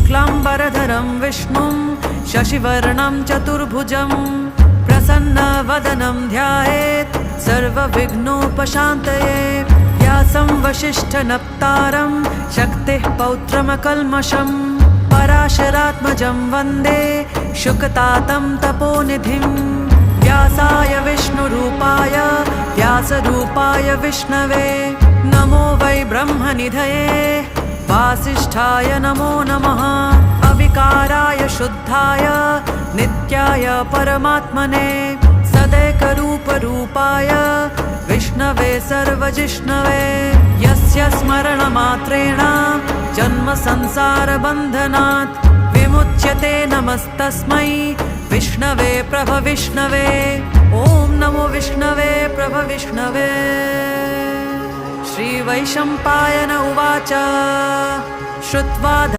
शुक्लाम्बरधरं विष्णुं शशिवर्णं चतुर्भुजं प्रसन्नवदनं ध्यायेत् सर्वविघ्नोपशान्तये। व्यासं वसिष्ठनप्तारं शक्तिः पौत्रमकल्मषं पराशरात्मजं वन्दे शुकतातं तपोनिधिं। व्यासाय विष्णुरूपाय व्यासरूपाय विष्णवे नमो वै ब्रह्मनिधये वासिष्ठाय नमो नमः। अविकाराय शुद्धाय नित्याय परमात्मने सदैकरूपरूपाय विष्णवे सर्वजिष्णवे यस्य स्मरणमात्रेण जन्मसंसारबन्धनात् विमुच्यते। नमस्तस्मै विष्णवे प्रभविष्णवे। ॐ नमो विष्णवे प्रभविष्णवे। श्रीवैशम्पायन उवाच श्रुत्वा